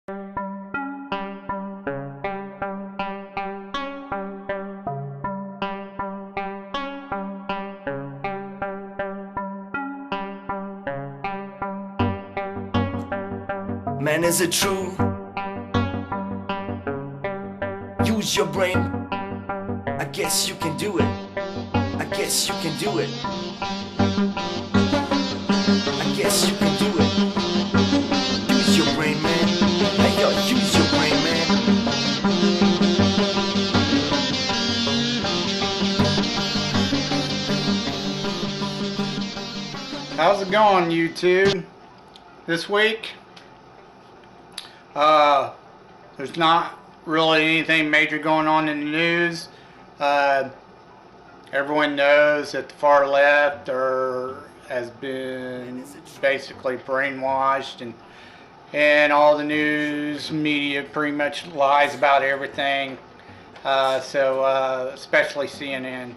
Man, is it true? Use your brain. I guess you can do it. I guess you can do it. I guess you can do it. Use your brain, man. Hey, yo, use your brain, man. How's it going, YouTube? This week, there's not really anything major going on in the news. Everyone knows that the far left has been basically brainwashed, and all the news media pretty much lies about everything. Especially CNN.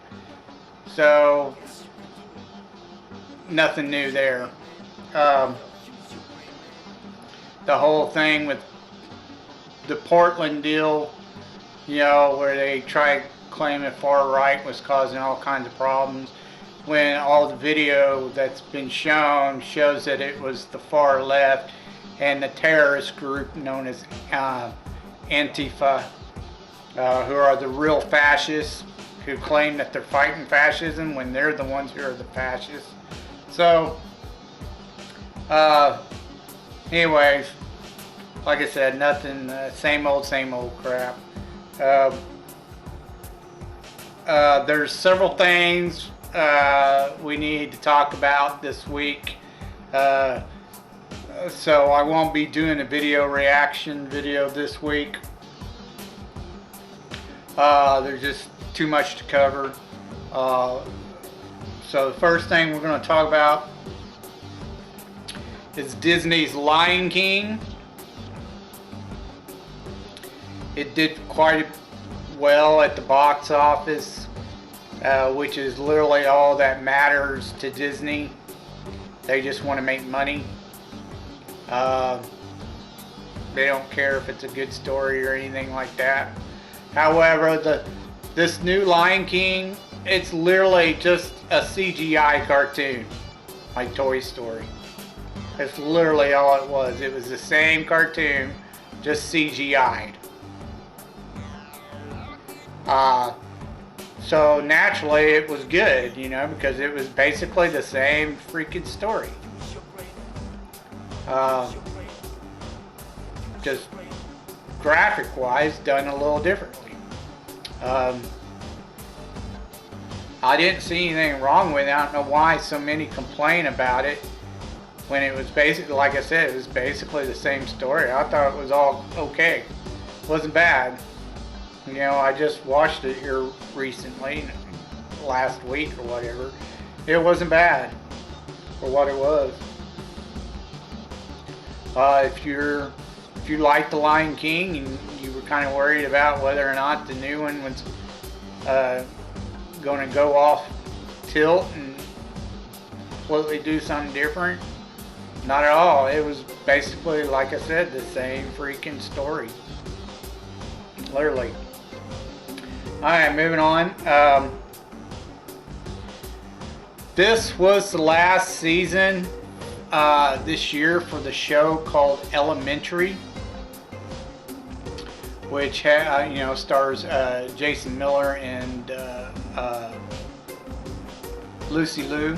So nothing new there. The whole thing with the Portland deal, you know, where they tried claiming far right was causing all kinds of problems, when all the video that's been shown shows that it was the far left and the terrorist group known as Antifa, who are the real fascists, who claim that they're fighting fascism when they're the ones who are the fascists. So, anyways, like I said, nothing, same old crap. There's several things we need to talk about this week. So I won't be doing a reaction video this week. There's just too much to cover. So the first thing we're going to talk about is Disney's Lion King. It did quite well at the box office, which is literally all that matters to Disney. They just want to make money. They don't care if it's a good story or anything like that. However, this new Lion King, it's literally just a CGI cartoon, like Toy Story. That's literally all it was. It was the same cartoon, just CGI'd. So naturally it was good, you know, because it was basically the same freaking story. Just graphic wise done a little differently. I didn't see anything wrong with it. I don't know why so many complain about it when it was basically, like I said, it was basically the same story. I thought it was all okay. It wasn't bad. You know, I just watched it here recently, last week or whatever. It wasn't bad for what it was. If you like the Lion King and you were kind of worried about whether or not the new one was going to go off tilt and completely do something different, not at all. It was basically, like I said, the same freaking story. Literally. Alright, moving on. This was the last season this year for the show called Elementary, which stars Jason Miller and Lucy Liu.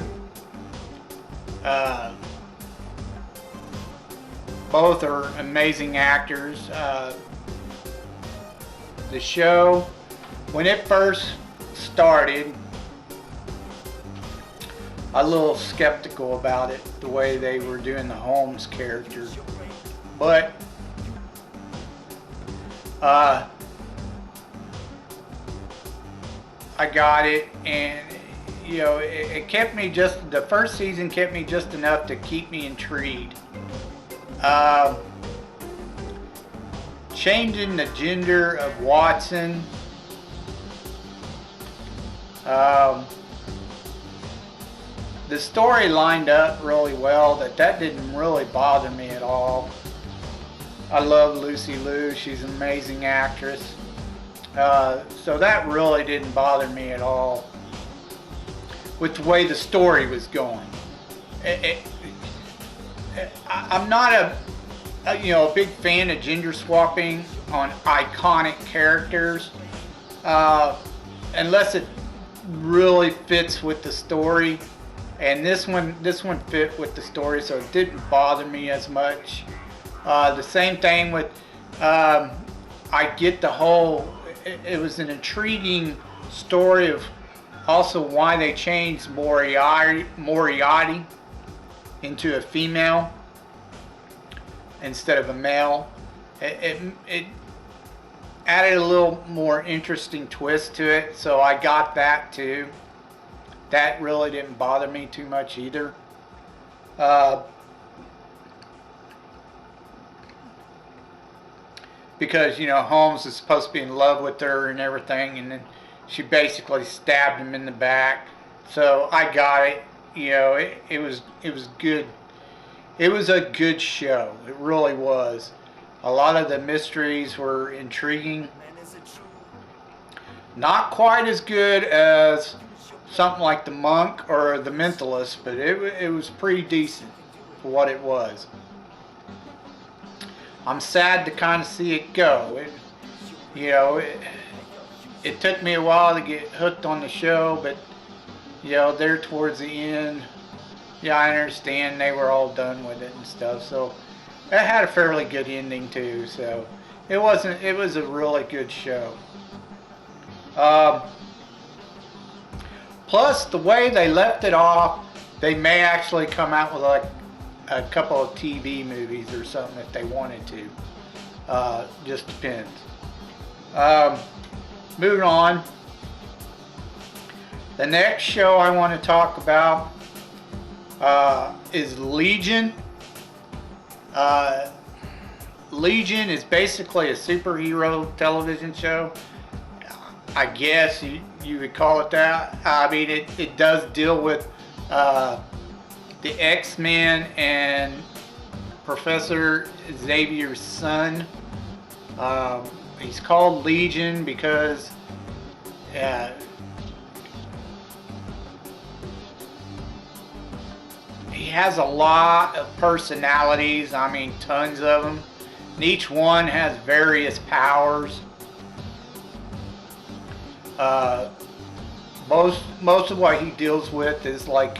Both are amazing actors. The show, when it first started, I was a little skeptical about it, the way they were doing the Holmes character. But I got it, and you know, it kept me just, the first season kept me just enough to keep me intrigued. Changing the gender of Watson, the story lined up really well, that didn't really bother me at all. I love Lucy Liu. She's an amazing actress. So that really didn't bother me at all with the way the story was going. I'm not a big fan of gender swapping on iconic characters unless it really fits with the story. And this one fit with the story, so it didn't bother me as much. The same thing with I get the whole. It was an intriguing story of also why they changed Moriarty into a female instead of a male. It added a little more interesting twist to it, so I got that too. That really didn't bother me too much either. Because, Holmes is supposed to be in love with her and everything, and then she basically stabbed him in the back. So I got it. It was good. It was a good show. It really was. A lot of the mysteries were intriguing. Not quite as good as something like The Monk or The Mentalist, but it was pretty decent for what it was. I'm sad to kind of see it go. It took me a while to get hooked on the show, but there towards the end, I understand they were all done with it and stuff. So it had a fairly good ending too. So it was a really good show. Plus, the way they left it off, they may actually come out with like a couple of TV movies or something if they wanted to. Just depends. Moving on. The next show I want to talk about is Legion. Legion is basically a superhero television show. I guess you would call it that. I mean, it does deal with the X-Men and Professor Xavier's son. He's called Legion because he has a lot of personalities. I mean, tons of them. And each one has various powers. Most of what he deals with is like,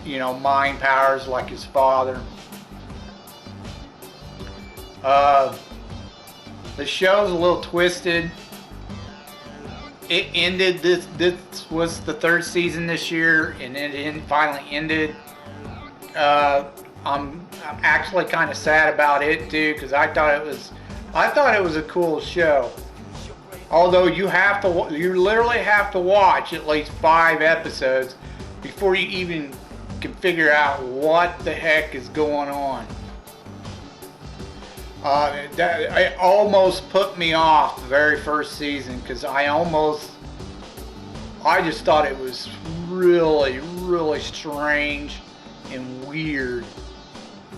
mind powers like his father. The show's a little twisted. It ended this was the third season this year, and it finally ended. I'm actually kind of sad about it too, because I thought it was a cool show. Although you literally have to watch at least 5 episodes before you even can figure out what the heck is going on. It almost put me off the very first season because I just thought it was really, really strange and weird.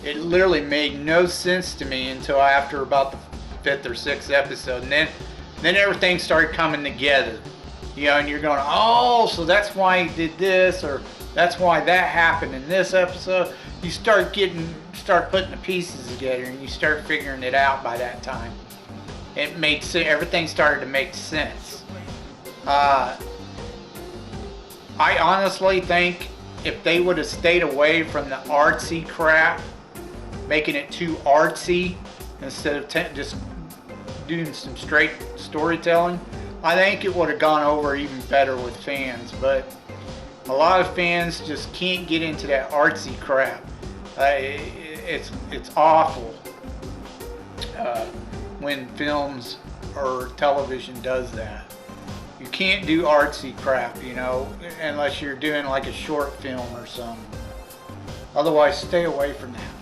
It literally made no sense to me until after about the 5th or 6th episode, and then everything started coming together. And you're going, oh, so that's why he did this, or that's why that happened in this episode. You start putting the pieces together, and you start figuring it out by that time. It made sense. Everything started to make sense. I honestly think if they would have stayed away from the artsy crap, making it too artsy instead of just doing some straight storytelling, I think it would have gone over even better with fans. But a lot of fans just can't get into that artsy crap. It's awful when films or television does that. You can't do artsy crap, unless you're doing like a short film or something. Otherwise, stay away from that.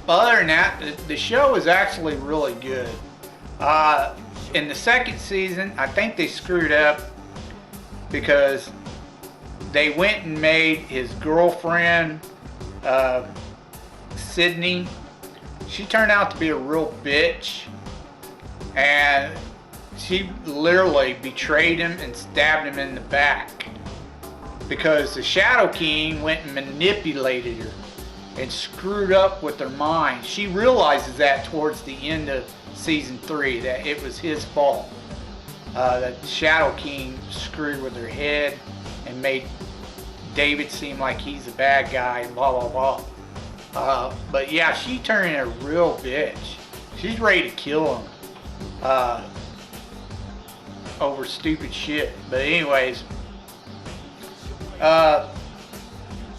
But other than that, the show is actually really good. In the second season, I think they screwed up because they went and made his girlfriend, Sydney, she turned out to be a real bitch, and she literally betrayed him and stabbed him in the back because the Shadow King went and manipulated her and screwed up with her mind. She realizes that towards the end of season 3, that it was his fault. That Shadow King screwed with her head and made David seem like he's a bad guy and blah blah blah. But yeah, she turned into a real bitch. She's ready to kill him over stupid shit. But anyways,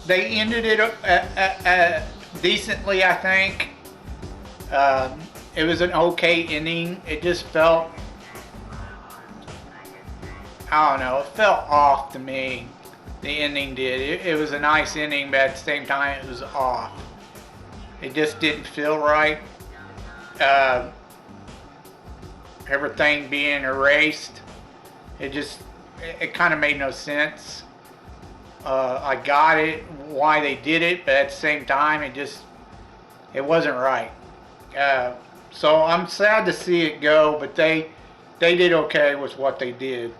they ended it decently, I think. It was an okay ending. It just felt, I don't know, it felt off to me. The ending did. It was a nice ending, but at the same time it was off. It just didn't feel right. Everything being erased, it kind of made no sense. I got it, why they did it, but at the same time it wasn't right. So I'm sad to see it go, but they did okay with what they did.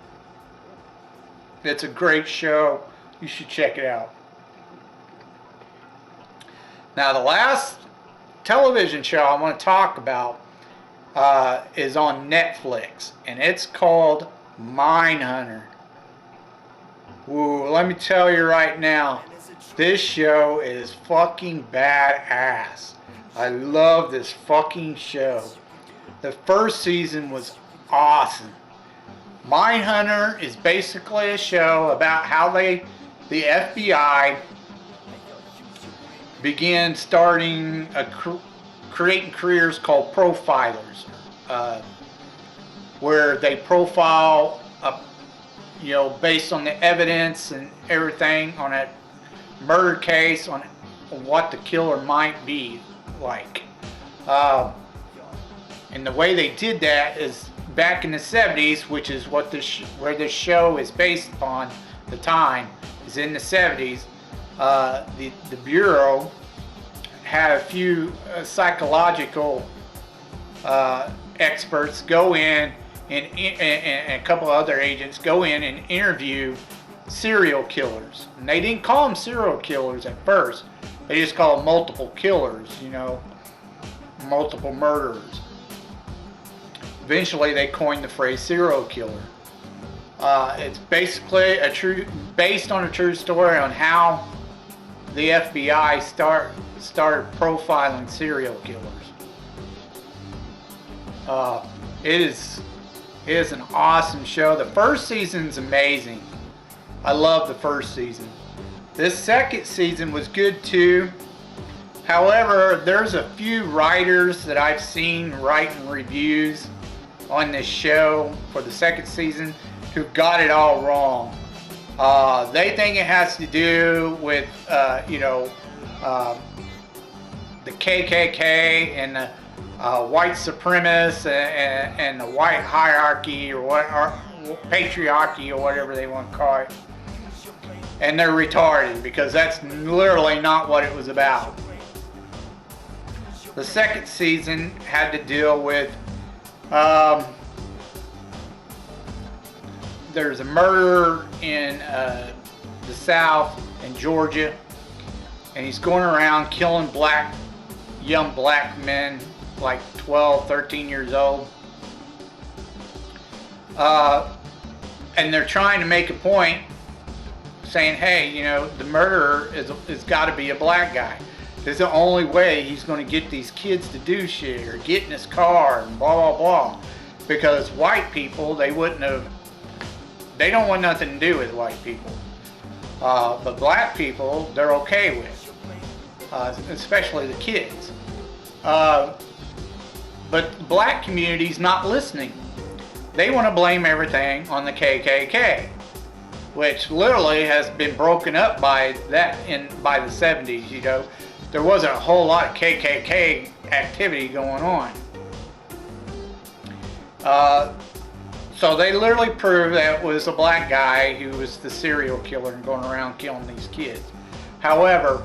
It's a great show. You should check it out. Now, the last television show I want to talk about is on Netflix, and it's called MindHunter. Ooh, let me tell you right now, this show is fucking badass. I love this fucking show. The first season was awesome. MindHunter is basically a show about how the FBI began starting creating careers called profilers, where they profile, based on the evidence and everything on a murder case, on what the killer might be like. And the way they did that is back in the 70s, which is what where this show is based upon. The time is in the 70s. The Bureau had a few psychological experts go in, and a couple of other agents go in and interview serial killers. And they didn't call them serial killers at first. They just called them multiple killers, multiple murderers. Eventually they coined the phrase serial killer. It's basically based on a true story on how the FBI started profiling serial killers. It is an awesome show. The first season's amazing. I love the first season. This second season was good too. However, there's a few writers that I've seen writing reviews on this show for the second season who got it all wrong. They think it has to do with the KKK and the white supremacists and the white hierarchy or patriarchy or whatever they want to call it. And they're retarded because that's literally not what it was about. The second season had to deal with there's a murder in the South in Georgia, and he's going around killing young black men like 12, 13 years old. And they're trying to make a point saying, hey, the murderer is got to be a black guy. This is the only way he's going to get these kids to do shit or get in his car and blah, blah, blah. Because white people, they don't want nothing to do with white people. But black people, they're okay with, especially the kids. But the black community's not listening. They want to blame everything on the KKK, which literally has been broken up by the 70s. There wasn't a whole lot of KKK activity going on. So they literally proved that it was a black guy who was the serial killer and going around killing these kids. However,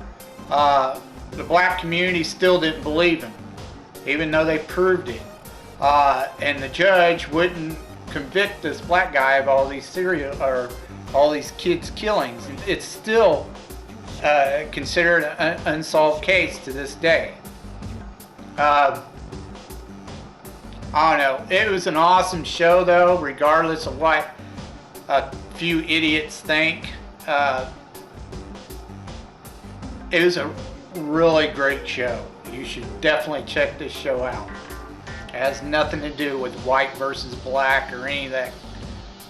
the black community still didn't believe him. even though they proved it. And the judge wouldn't convict this black guy of all these all these kids' killings. It's still considered an unsolved case to this day. I don't know. It was an awesome show, though, regardless of what a few idiots think. It was a really great show. You should definitely check this show out. It has nothing to do with white versus black or any of that,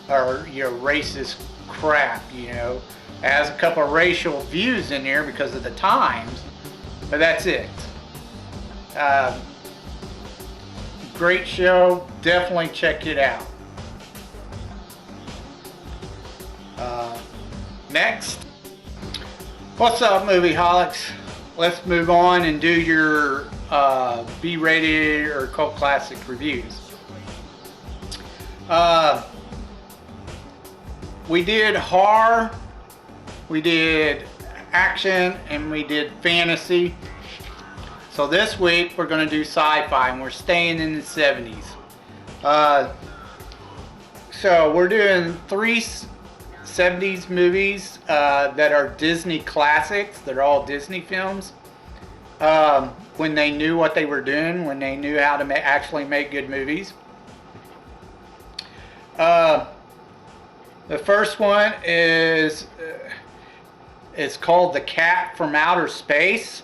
or your racist crap, you know. It has a couple of racial views in there because of the times, but that's it. Great show. Definitely check it out. Next. What's up, movie holics? Let's move on and do your B-rated or cult classic reviews. We did horror, we did action, and we did fantasy. So this week we're going to do sci-fi, and we're staying in the 70s. So we're doing 3 70s movies that are Disney classics. They're all Disney films. When they knew what they were doing, when they knew how to actually make good movies. The first one is it's called The Cat from Outer Space.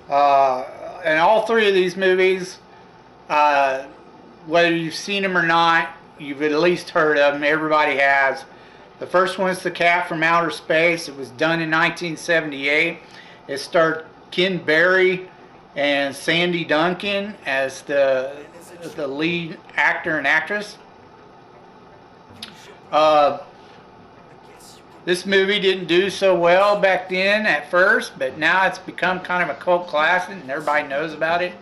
And all 3 of these movies, whether you've seen them or not, you've at least heard of them. Everybody has. The first one is The Cat from Outer Space. It was done in 1978. It starred Ken Berry and Sandy Duncan as the lead actor and actress. This movie didn't do so well back then at first, but now it's become kind of a cult classic and everybody knows about it.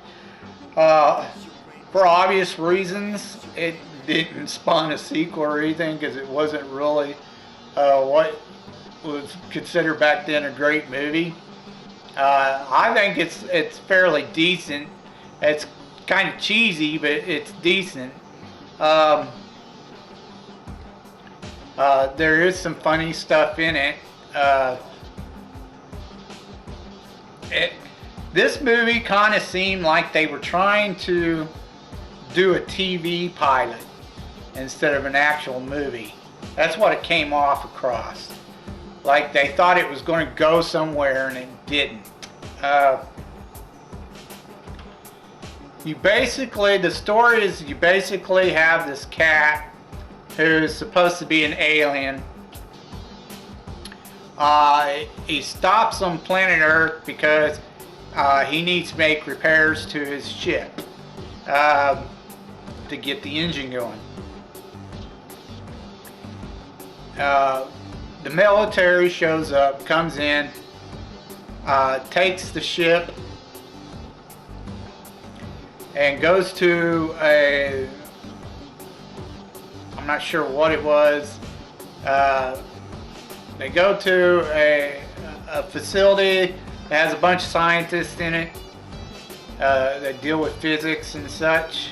For obvious reasons, it didn't spawn a sequel or anything because it wasn't really what was considered back then a great movie. I think it's fairly decent. It's kind of cheesy, but it's decent. There is some funny stuff in it. This movie kind of seemed like they were trying to do a TV pilot instead of an actual movie. That's what it came off across. Like they thought it was going to go somewhere and it didn't. The story is you basically have this cat who's supposed to be an alien. He stops on planet Earth because he needs to make repairs to his ship to get the engine going. The military shows up, comes in, takes the ship, and goes to I'm not sure what it was. They go to a facility that has a bunch of scientists in it that deal with physics and such.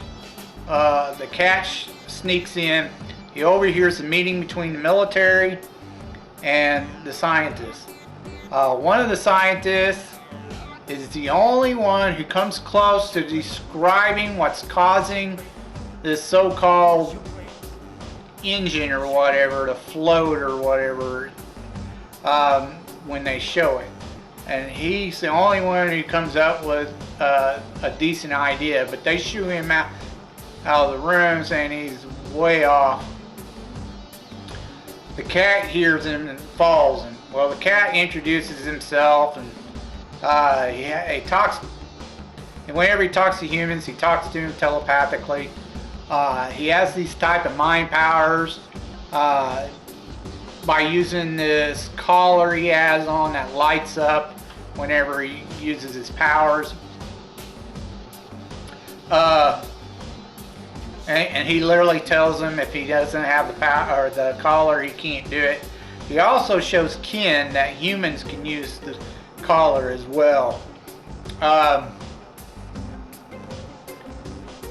The cat sneaks in. He overhears a meeting between the military and the scientists. One of the scientists is the only one who comes close to describing what's causing this so-called engine or whatever to float or whatever when they show it. And he's the only one who comes up with a decent idea, but they shoo him out of the room saying he's way off. The cat hears him and follows him. Well, the cat introduces himself and he talks, and whenever he talks to humans, he talks to them telepathically. He has these type of mind powers by using this collar he has on that lights up whenever he uses his powers. And he literally tells him if he doesn't have the power or the collar, he can't do it. He also shows Ken that humans can use the collar as well.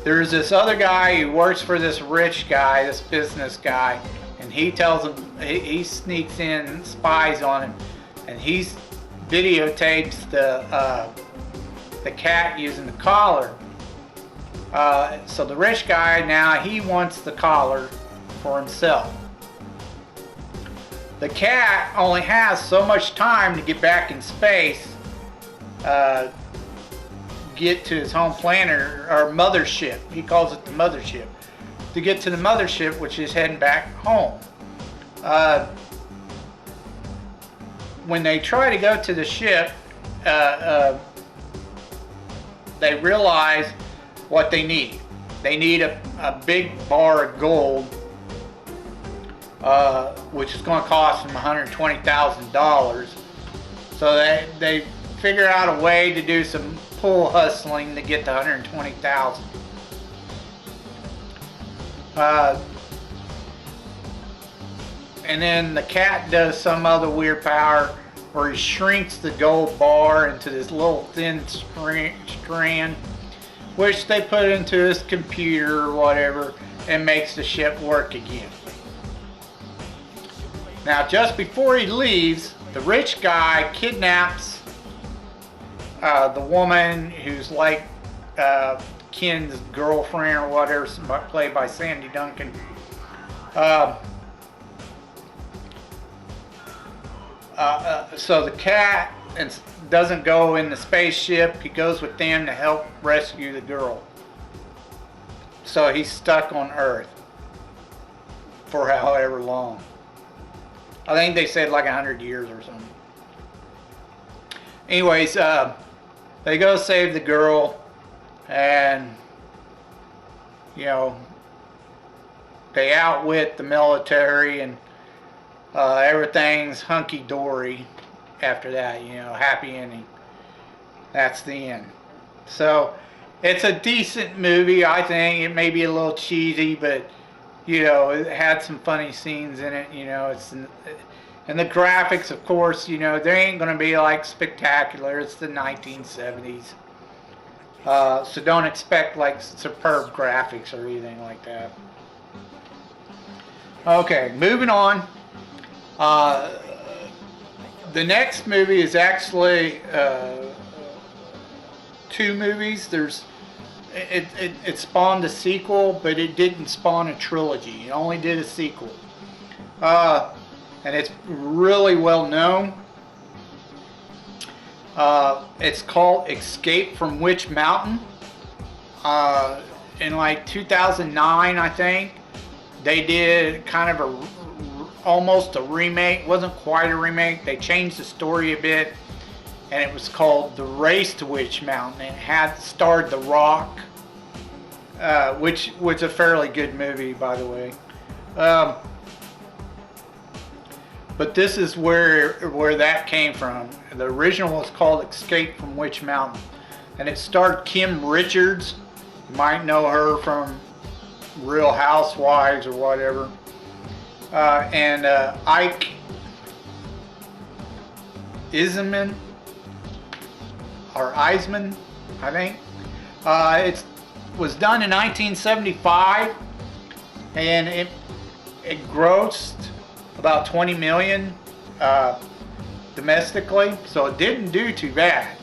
there's this other guy who works for this rich guy, this business guy, and he tells him, he sneaks in, spies on him, and he videotapes the cat using the collar. So the rich guy now, he wants the collar for himself. The cat only has so much time to get back in space, get to his home planet or mothership. He calls it the mothership. To get to the mothership, which is heading back home. When they try to go to the ship, they realize what they need. They need a big bar of gold, which is going to cost them $120,000. So they figure out a way to do some pull hustling to get to $120,000. And then the cat does some other weird power where he shrinks the gold bar into this little thin strand, which they put into his computer or whatever, and makes the ship work again. Now, just before he leaves, the rich guy kidnaps the woman who's like Ken's girlfriend or whatever, played by Sandy Duncan. So the cat doesn't go in the spaceship. He goes with them to help rescue the girl. So he's stuck on Earth for however long. I think they said like 100 years or something. Anyways, they go save the girl, and they outwit the military, and everything's hunky-dory after that, happy ending. That's the end. So it's a decent movie, I think. It may be a little cheesy, but it had some funny scenes in it. And the graphics, of course, they ain't gonna be like spectacular. It's the 1970s, so don't expect like superb graphics or anything like that. Okay, moving on. The next movie is actually two movies. It spawned a sequel, but it didn't spawn a trilogy. It only did a sequel. And it's really well known. It's called Escape from Witch Mountain. In like 2009, I think, they did kind of almost a remake. It wasn't quite a remake. They changed the story a bit, and it was called The Race to Witch Mountain. It had starred The Rock, which was a fairly good movie, by the way. But this is where that came from. The original was called Escape from Witch Mountain, and it starred Kim Richards. You might know her from Real Housewives or whatever. And Ike Eisman, I think. It was done in 1975, and it grossed about 20 million domestically, so it didn't do too bad.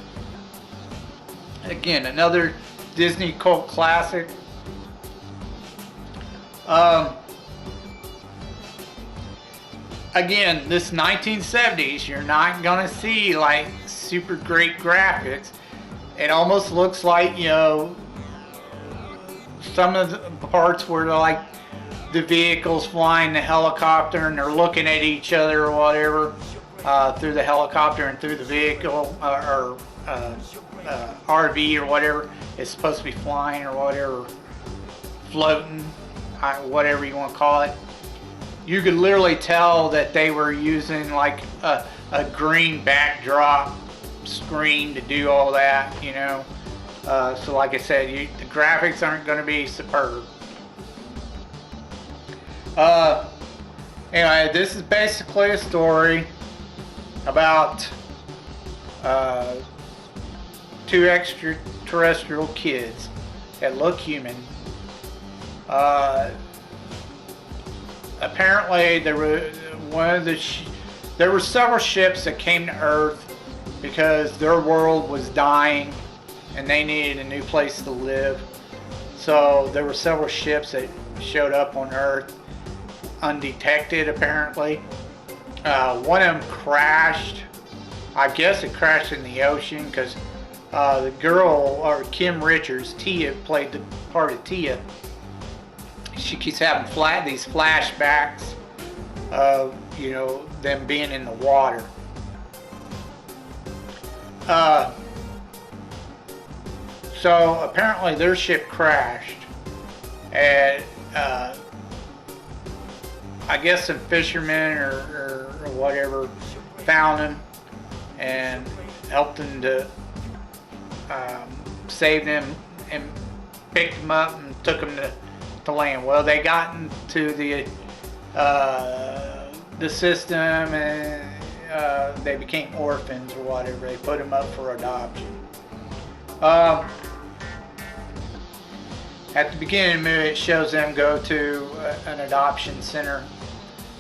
Again, another Disney cult classic. Again, this 1970s, you're not gonna see like super great graphics. It almost looks like, some of the parts where like the vehicles flying the helicopter and they're looking at each other or whatever, through the helicopter and through the vehicle or RV or whatever it's supposed to be flying or whatever, floating, whatever you want to call it. You could literally tell that they were using like a green backdrop screen to do all that, so like I said, the graphics aren't going to be superb. Anyway, this is basically a story about two extraterrestrial kids. that look human. Apparently, there were several ships that came to Earth because their world was dying and they needed a new place to live. So there were several ships that showed up on Earth undetected, apparently. One of them crashed. I guess it crashed in the ocean because the girl, or Kim Richards, Tia, played the part of Tia. She keeps having these flashbacks of, you know, them being in the water. So apparently their ship crashed, and I guess some fishermen or whatever found them and helped them to save them and picked them up and took them to land. Well, they got into the system and they became orphans or whatever. They put them up for adoption. At the beginning of the movie, it shows them go to an adoption center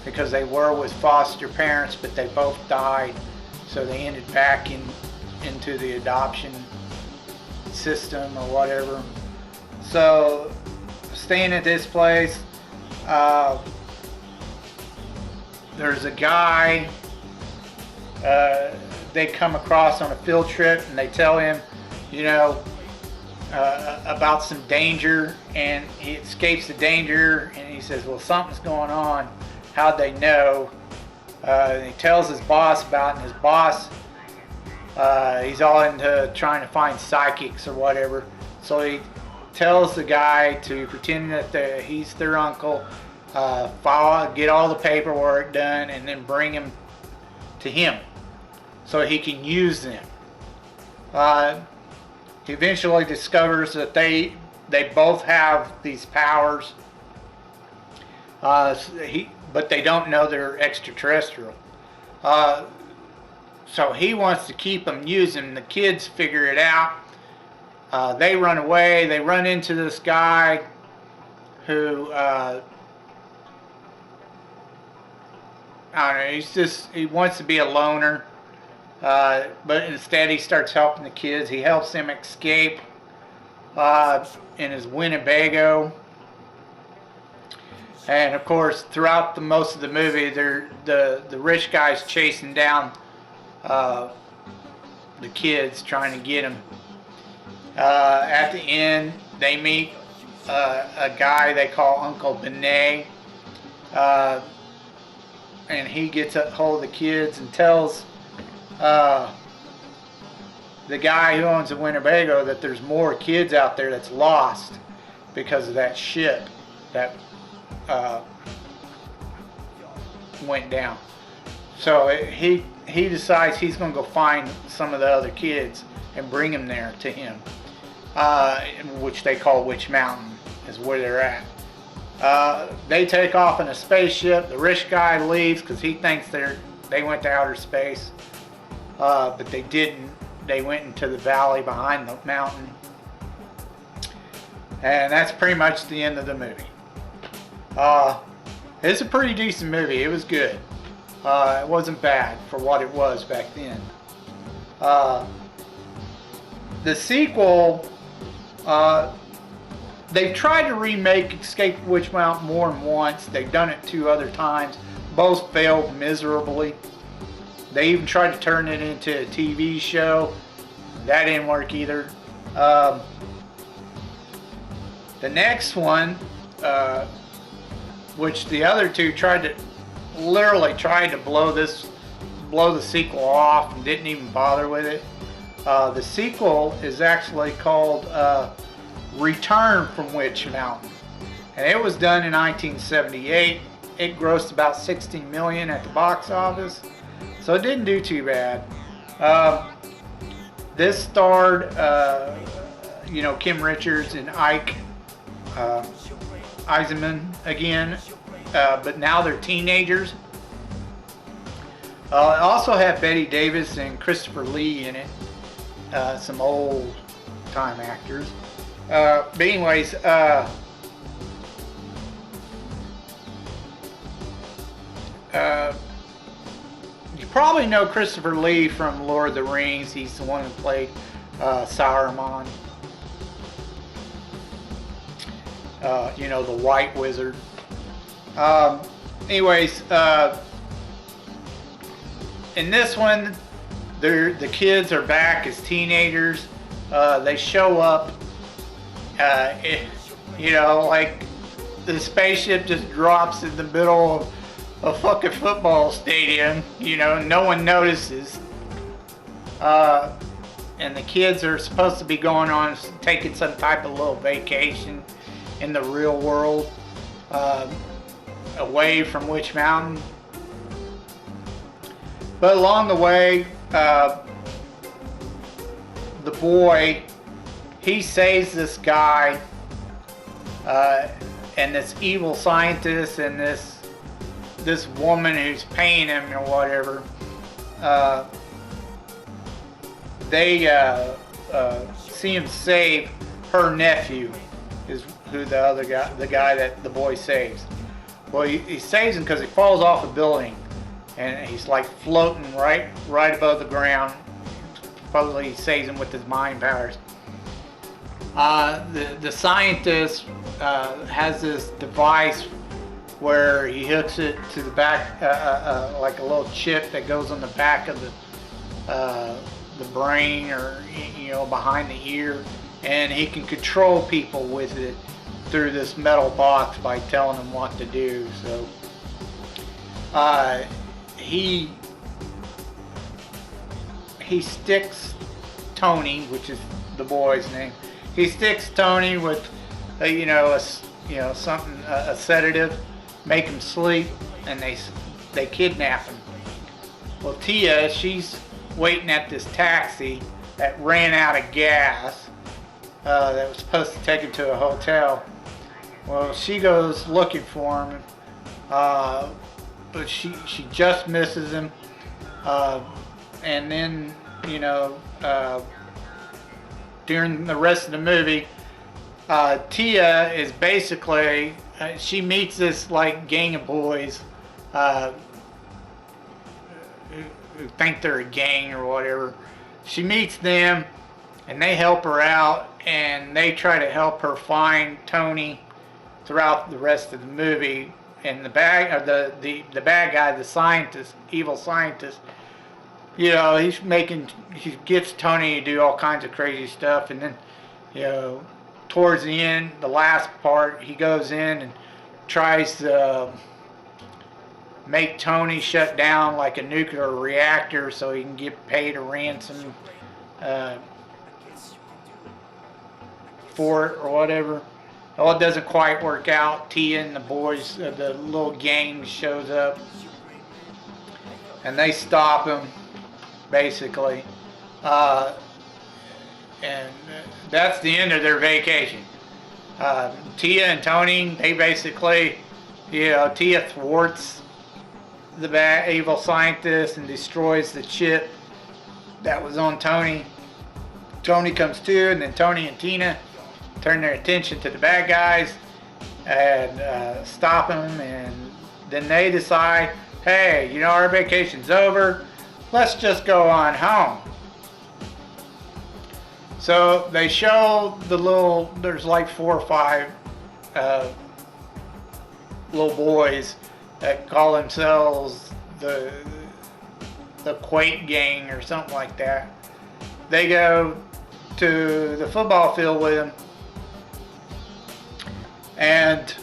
because they were with foster parents, but they both died, so they ended back into the adoption system or whatever. So, staying at this place, there's a guy they come across on a field trip, and they tell him, you know, about some danger, and he escapes the danger, and he says, well, something's going on. How'd they know? And he tells his boss about it, and his boss, he's all into trying to find psychics or whatever. So he tells the guy to pretend that he's their uncle, get all the paperwork done, and then bring him to him so he can use them. He eventually discovers that they both have these powers, but they don't know they're extraterrestrial. So he wants to keep them using. The kids figure it out. They run away. They run into this guy who, I don't know, he wants to be a loner. But instead he starts helping the kids. He helps them escape in his Winnebago. And of course, throughout most of the movie, the rich guy's chasing down the kids, trying to get them. At the end, they meet a guy they call Uncle Benet, and he gets a hold of the kids and tells the guy who owns the Winnebago that there's more kids out there that's lost because of that ship that went down. So he decides he's going to go find some of the other kids and bring them there to him, which they call Witch Mountain is where they're at. They take off in a spaceship. The rich guy leaves because he thinks they went to outer space. But they didn't. They went into the valley behind the mountain. And that's pretty much the end of the movie. It's a pretty decent movie. It was good. It wasn't bad for what it was back then. The sequel, they've tried to remake Escape from Witch Mountain more than once. They've done it 2 other times. Both failed miserably. They even tried to turn it into a TV show. That didn't work either. The next one, which the other 2 literally tried to blow the sequel off and didn't even bother with it. The sequel is actually called Return from Witch Mountain, and it was done in 1978. It grossed about $16 million at the box office. So it didn't do too bad. This starred, Kim Richards and Ike Eisenman again, but now they're teenagers. It also had Betty Davis and Christopher Lee in it, some old time actors. But anyways, you probably know Christopher Lee from Lord of the Rings. He's the one who played Saruman. You know, the White Wizard. Anyways, in this one, the kids are back as teenagers. They show up. You know, like the spaceship just drops in the middle of a fucking football stadium. You know, no one notices. And the kids are supposed to be going on taking some type of little vacation in the real world, away from Witch Mountain. But along the way, the boy, he saves this guy and this evil scientist and this woman who's paying him or whatever. They see him save her nephew, is who the guy that the boy saves. Well, he saves him because he falls off a building, and he's like floating right above the ground. Supposedly he saves him with his mind powers. The scientist has this device where he hooks it to the back, like a little chip that goes on the back of the brain, or you know, behind the ear, and he can control people with it through this metal box by telling them what to do. So he sticks Tony, which is the boy's name. He sticks Tony with a sedative, make him sleep, and they kidnap him. Well, Tia, she's waiting at this taxi that ran out of gas that was supposed to take him to a hotel. Well, she goes looking for him, but she just misses him, and then, you know, during the rest of the movie, Tia is basically, she meets this like gang of boys who think they're a gang or whatever. She meets them, and they help her out, and they try to help her find Tony throughout the rest of the movie. And the bad guy, the scientist, evil scientist, you know, he gets Tony to do all kinds of crazy stuff, and then, you know, towards the end, the last part, he goes in and tries to make Tony shut down like a nuclear reactor so he can get paid a ransom for it or whatever. Well, it doesn't quite work out. Tia and the boys, the little gang shows up, and they stop him, basically. And that's the end of their vacation. Tia and Tony, they basically, you know, Tia thwarts the bad evil scientist and destroys the chip that was on Tony. Tony comes to, and then Tony and Tina turn their attention to the bad guys and stop them, and then they decide, hey, you know, our vacation's over, let's just go on home. So they show there's like 4 or 5 little boys that call themselves the Quake Gang or something like that. They go to the football field with them, and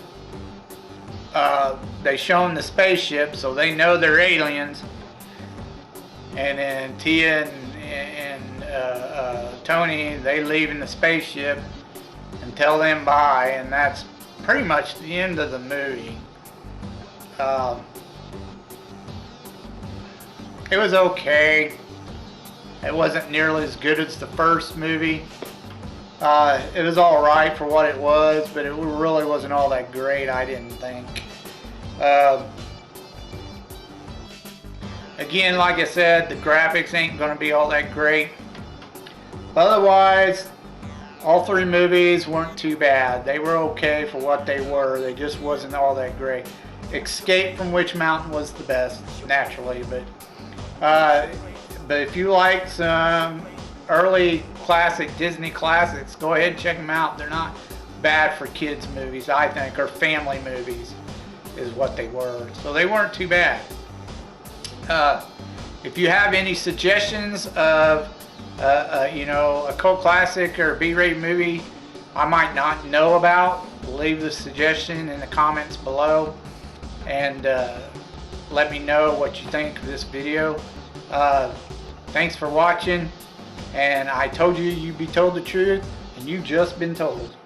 they show them the spaceship, so they know they're aliens. And then Tia and Tony, they leave in the spaceship and tell them bye, and that's pretty much the end of the movie. It was okay. It wasn't nearly as good as the first movie. It was alright for what it was, but it really wasn't all that great, I didn't think. Again, like I said, the graphics ain't going to be all that great. Otherwise, All three movies weren't too bad. They were okay for what they were. They just wasn't all that great. Escape from Witch Mountain was the best, naturally, but if you like some early classic Disney classics, go ahead and check them out. They're not bad for kids movies, I think, or family movies is what they were. So they weren't too bad. If you have any suggestions of a cult classic or a B-rated movie I might not know about, leave the suggestion in the comments below, and let me know what you think of this video. Thanks for watching, and I told you you'd be told the truth, and you've just been told.